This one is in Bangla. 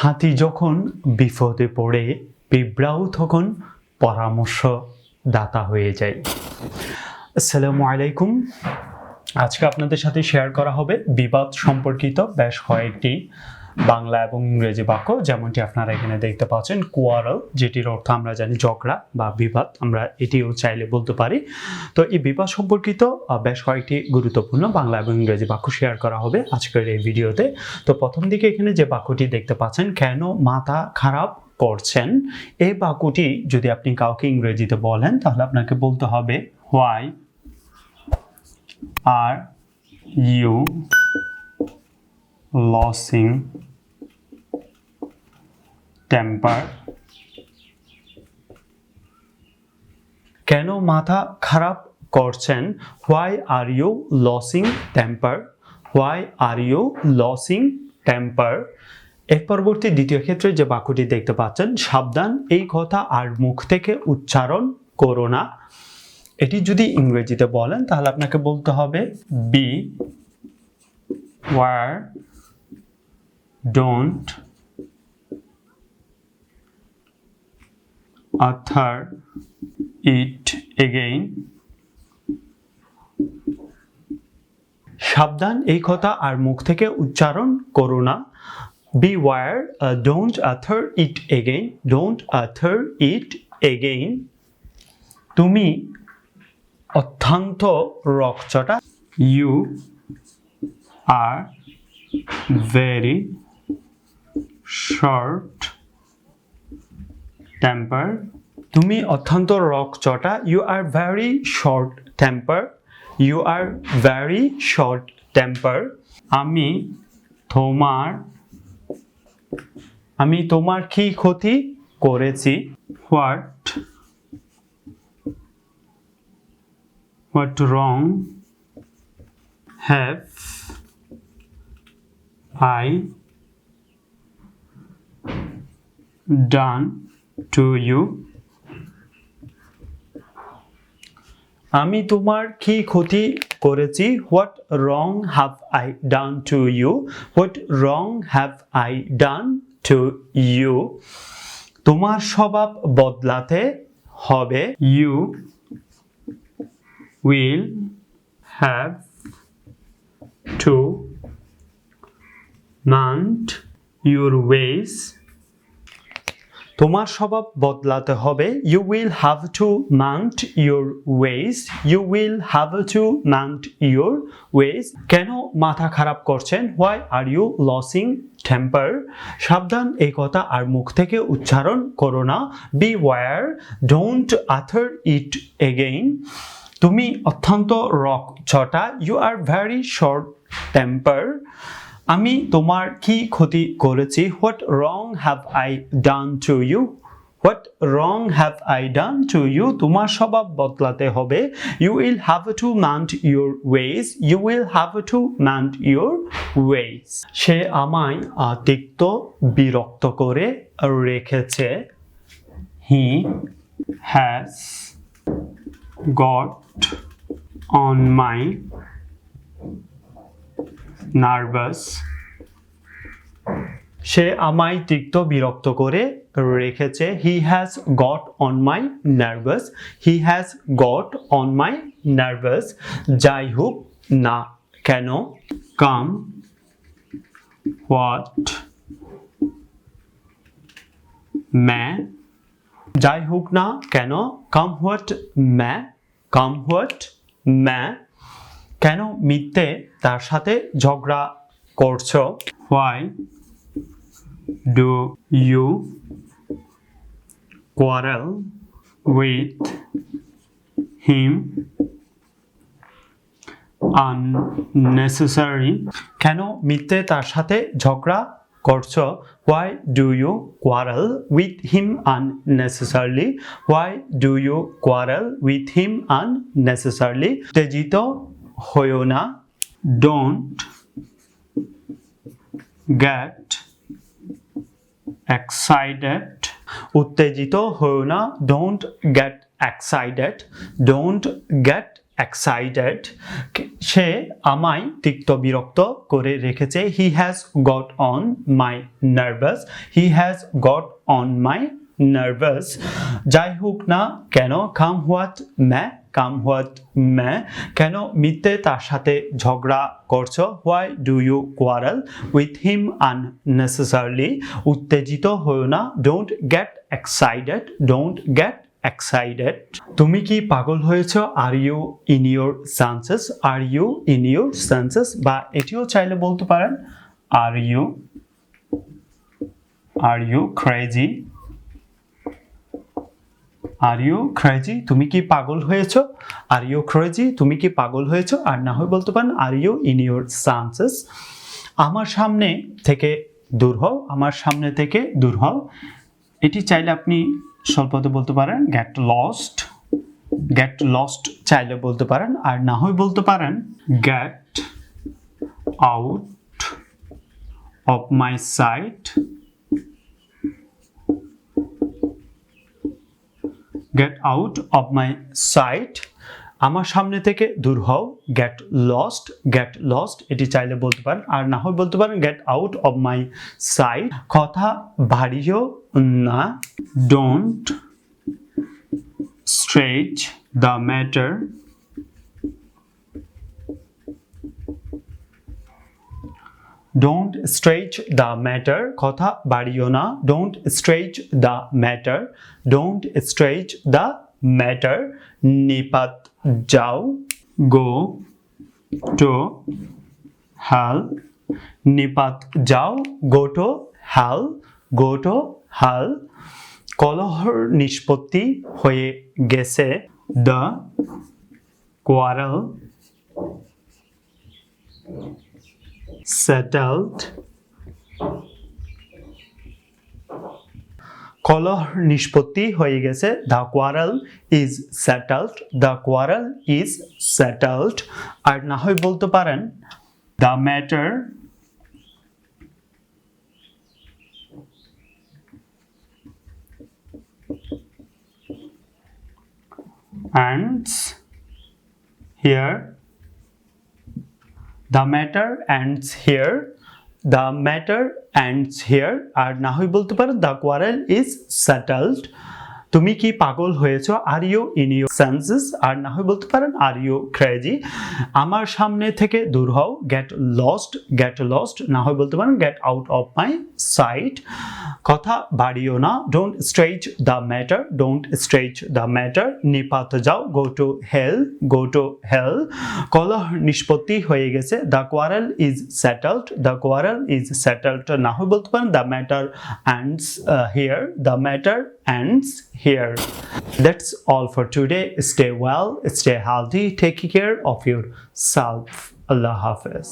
হাতি যখন বিপদে পড়ে পিঁপড়াও তখন পরামর্শদাতা হয়ে যায়। আসসালামু আলাইকুম। আজকে আপনাদের সাথে শেয়ার করা হবে বিবাদ সম্পর্কিত বেশ কয়েকটি বাংলা এবং ইংরেজি বাক্য, যেমনটি আপনারা এখানে দেখতে পাচ্ছেন। কোয়ারেল, যেটির অর্থ আমরা জানি ঝগড়া বা বিবাদ, আমরা এটিও চাইলে বলতে পারি। তো এই বিবাদ সম্পর্কিত বেশ কয়েকটি গুরুত্বপূর্ণ বাংলা এবং ইংরেজি বাক্য শেয়ার করা হবে আজকের এই ভিডিওতে। তো প্রথম দিকে এখানে যে বাক্যটি দেখতে পাচ্ছেন, কেন মাথা খারাপ করছেন, এই বাক্যটি যদি আপনি কাউকে ইংরেজিতে বলেন তাহলে আপনাকে বলতে হবে why are you losing temper? কেন মাথা খারাপ করছেন? Why are you losing temper? Why are you losing temper? এর পরবর্তী দ্বিতীয় ক্ষেত্রে যে বাক্যটি দেখতে পাচ্ছেন, সাবধান, এই কথা আর মুখ থেকে উচ্চারণ করো না। এটি যদি ইংরেজিতে বলেন তাহলে আপনাকে বলতে হবে be where don't utter it again. সাবধান, এই কথা আর মুখ থেকে উচ্চারণ করো না। Beware, don't utter it again. Don't utter it again. তুমি অত্যন্ত রকচটা। You are very short temper. তুমি অত্যন্ত রকচটা। You are very short temper. You are very short temper. আমি তোমার কি ক্ষতি করেছি? What wrong have I done to you? আমি তোমার কি ক্ষতি করেছি? What wrong have I done to you? What wrong have I done to you? তোমার স্বভাব বদলাতে হবে। You will have to mend your ways. তোমার স্বভাব বদলাতে হবে। You will have to mend your ways. You will have to mend your ways. কেন মাথা খারাপ করছেন? Why are you losing temper? সাবধান, এই কথা আর মুখ থেকে উচ্চারণ করো না। Beware, don't utter it again. তুমি অত্যন্ত রকচটা। You are very short temper. আমি তোমার কি ক্ষতি করেছি? What wrong have I done to you? What wrong have I done to you? তোমার স্বভাব বদলাতে হবে। You will have to mend your ways. You will have to mend your ways. সে আমায় তিক্ত বিরক্ত করে রেখেছে। He has got on my nervous. সে আমায় তিক্ত বিরক্ত করে রেখেছে। He has got on my nervous. He has got on my nervous. যাই হোক না কেন, come what may. যাই হোক না কেন, come what may. Come what may. কেন মিথ্যে তার সাথে ঝগড়া করছো? Why do you quarrel with him unnecessary? কেন মিথ্যে তার সাথে ঝগড়া করছো? Why do you quarrel with him unnecessarily? Why do you quarrel with him unnecessarily? উত্তেজিত হয়ো না। Don't get excited. উত্তেজিত হয়ো না। Don't get excited. Don't get excited. সে আমায় তিক্ত বিরক্ত করে রেখেছে. He has got on my nervous. He has got on my nervous. যাই হোক না কেন, come what may, come what may, কেন মিথ্যে তার সাথে ঝগড়া করছো? Why do you quarrel with him unnecessarily? উত্তেজিত হও না. Don't get excited. Don't get excited. তুমি কি পাগল হয়েছো? Are you in your senses? Are you in your senses? বা এটিও চাইলে বলতে পারেন Are you crazy? Are you crazy? তুমি কি পাগল হয়েছো? Are you crazy? তুমি কি পাগল হয়েছো? আর না হয় বলতে পারেন Are you in your senses? আমার সামনে থেকে দূর হও. আমার সামনে থেকে দূর হও. এটি চাইলে আপনি স্বল্পতে বলতে পারেন get lost. Get lost চাইলে বলতে পারেন. আর না হয় বলতে পারেন get out of my sight. Get out of my sight. আমার সামনে থেকে দূর হও. Get lost. Get lost এটি চাইলে বলতে পারেন. আর না হয় বলতে পারেন get out of my sight. কথা বাড়িও না. Don't stretch the matter. Don't stretch the matter. কথা বাড়িও না. Don't stretch the matter. Don't stretch the matter. নিপাত যাও. Go to hell. নিপাত যাও. Go to hell. Go to hell. কলহর নিষ্পত্তি হয়ে গেছে. The quarrel settled. কলহ নিষ্পত্তি হয়ে গেছে. The quarrel is settled. The quarrel is settled. আর না হয় বলতে পারেন The matter ends here. The matter ends here. The matter ends here. আর না হয় বলতে পারেন The quarrel is settled. তুমি কি পাগল হয়েছো? Are you in your senses? আর না হয় বলতে পারেন Are you crazy? আমার সামনে থেকে দূর হও. Get lost. Get lost. না হয় বলতে পারেন Get out of my sight. কথা বাড়িও না. Don't stretch the matter. Don't stretch the matter. নিপাত যাও. Go to hell. Go to hell. কলহ নিষ্পত্তি হয়ে গেছে. The quarrel is settled. The quarrel is settled. না হয় বলতে পারেন The matter ends here. The matter ends here. That's all for today. Stay well, stay healthy, take care of yourself. Allah Hafiz.